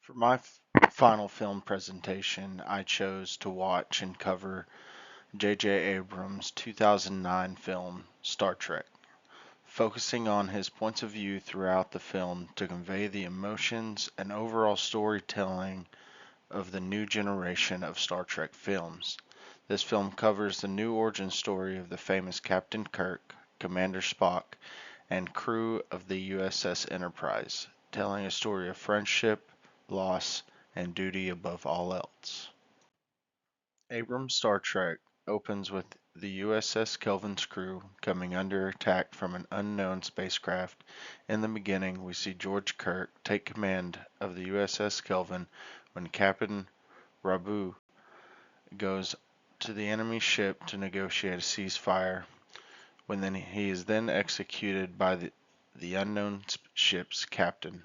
For my final film presentation, I chose to watch and cover J.J. Abrams' 2009 film Star Trek, focusing on his points of view throughout the film to convey the emotions and overall storytelling of the new generation of Star Trek films. This film covers the new origin story of the famous Captain Kirk, Commander Spock, and crew of the USS Enterprise, telling a story of friendship, loss, and duty above all else. Abrams' Star Trek opens with the USS Kelvin's crew coming under attack from an unknown spacecraft. In the beginning, we see George Kirk take command of the USS Kelvin when Captain Rabu goes to the enemy ship to negotiate a ceasefire. When then he is then executed by the unknown ship's captain.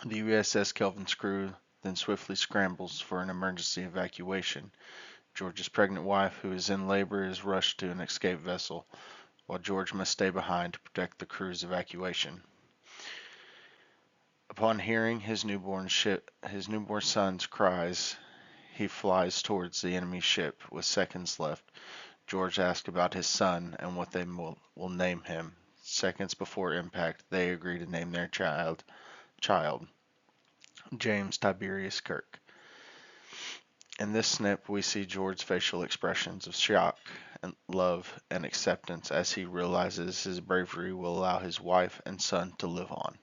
The USS Kelvin's crew then swiftly scrambles for an emergency evacuation. George's pregnant wife, who is in labor, is rushed to an escape vessel, while George must stay behind to protect the crew's evacuation. Upon hearing his newborn son's cries, he flies towards the enemy ship. With seconds left, George asks about his son and what they will name him. Seconds before impact, they agree to name their child James Tiberius Kirk. In this snip, we see George's facial expressions of shock and love and acceptance as he realizes his bravery will allow his wife and son to live on.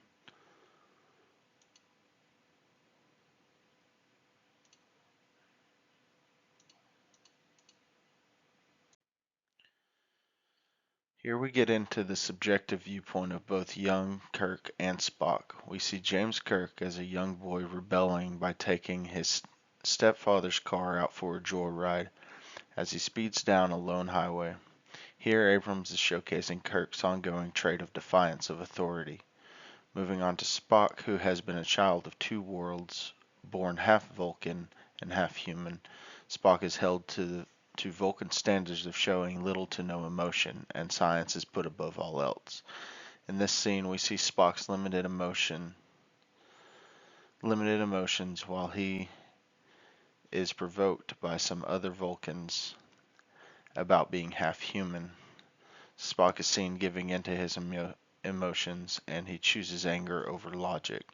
Here we get into the subjective viewpoint of both young Kirk and Spock. We see James Kirk as a young boy rebelling by taking his stepfather's car out for a joyride as he speeds down a lone highway. Here Abrams is showcasing Kirk's ongoing trait of defiance of authority. Moving on to Spock, who has been a child of two worlds, born half Vulcan and half human. Spock is held to Vulcan standards of showing little to no emotion, and science is put above all else. In this scene, we see Spock's limited emotions while he is provoked by some other Vulcans about being half human. Spock is seen giving into his emotions, and he chooses anger over logic.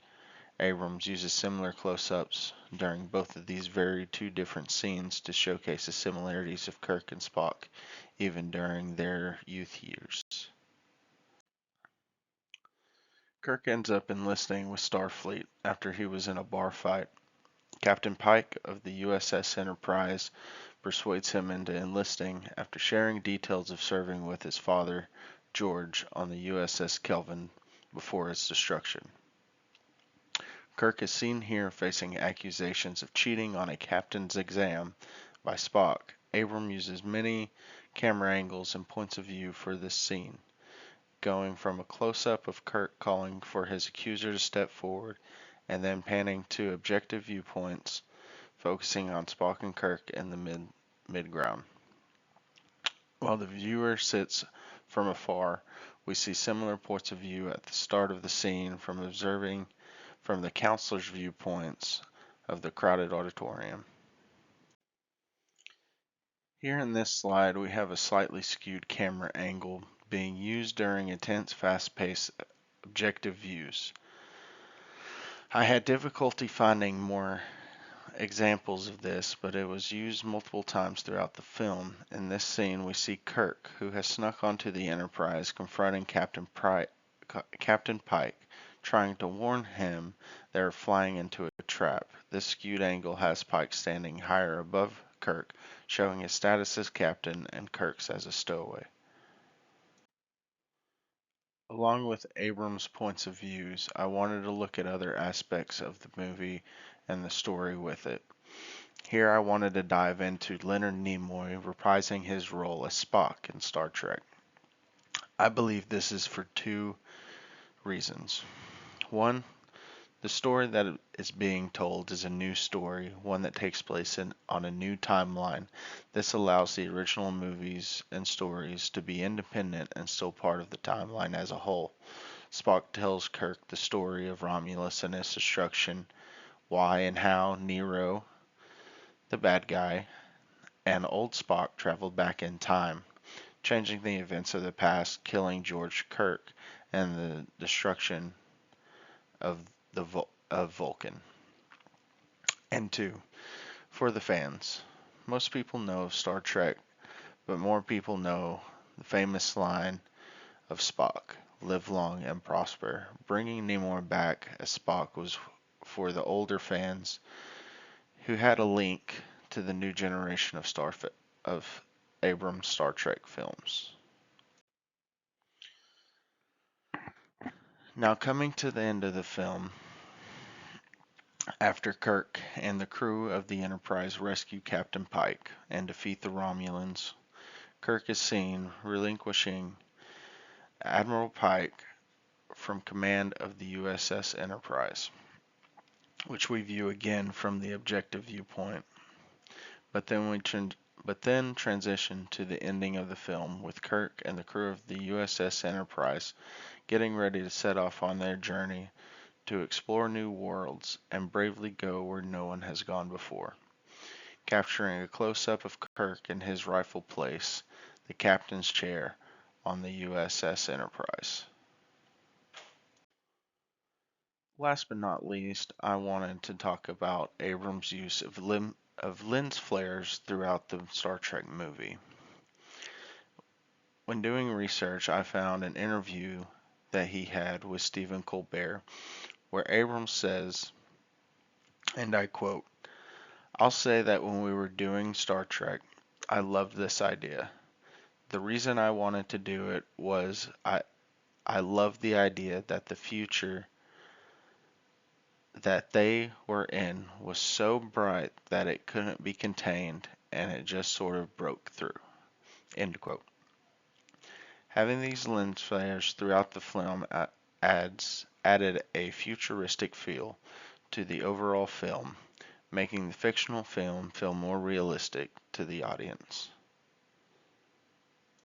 Abrams uses similar close-ups during both of these very two different scenes to showcase the similarities of Kirk and Spock, even during their youth years. Kirk ends up enlisting with Starfleet after he was in a bar fight. Captain Pike of the USS Enterprise persuades him into enlisting after sharing details of serving with his father, George, on the USS Kelvin before its destruction. Kirk is seen here facing accusations of cheating on a captain's exam by Spock. Abrams uses many camera angles and points of view for this scene, going from a close-up of Kirk calling for his accuser to step forward, and then panning to objective viewpoints, focusing on Spock and Kirk in the mid-ground. While the viewer sits from afar, we see similar points of view at the start of the scene from observing from the counselors' viewpoints of the crowded auditorium. Here in this slide, we have a slightly skewed camera angle being used during intense, fast-paced objective views. I had difficulty finding more examples of this, but it was used multiple times throughout the film. In this scene, we see Kirk, who has snuck onto the Enterprise, confronting Captain Pike, trying to warn him they are flying into a trap. This skewed angle has Pike standing higher above Kirk, showing his status as captain and Kirk's as a stowaway. Along with Abrams' points of views, I wanted to look at other aspects of the movie and the story with it. Here I wanted to dive into Leonard Nimoy reprising his role as Spock in Star Trek. I believe this is for two reasons. One, the story that is being told is a new story, one that takes place on a new timeline. This allows the original movies and stories to be independent and still part of the timeline as a whole. Spock tells Kirk the story of Romulus and its destruction, why and how Nero, the bad guy, and old Spock traveled back in time, changing the events of the past, killing George Kirk, and the destruction of of Vulcan. And two, for the fans. Most people know Star Trek, but more people know the famous line of Spock, live long and prosper. Bringing Nimoy back as Spock was for the older fans who had a link to the new generation of Abrams Star Trek films. Now coming to the end of the film, after Kirk and the crew of the Enterprise rescue Captain Pike and defeat the Romulans, Kirk is seen relinquishing Admiral Pike from command of the USS Enterprise, which we view again from the objective viewpoint. But then transition to the ending of the film with Kirk and the crew of the USS Enterprise getting ready to set off on their journey to explore new worlds and bravely go where no one has gone before, capturing a close-up of Kirk in his rightful place, the captain's chair on the USS Enterprise. Last but not least, I wanted to talk about Abrams' use of lens flares throughout the Star Trek movie. When doing research, I found an interview that he had with Stephen Colbert where Abrams says, and I quote, "I'll say that when we were doing Star Trek, I loved this idea. The reason I wanted to do it was I loved the idea that the future that they were in was so bright that it couldn't be contained and it just sort of broke through." End quote. Having these lens flares throughout the film added a futuristic feel to the overall film, making the fictional film feel more realistic to the audience.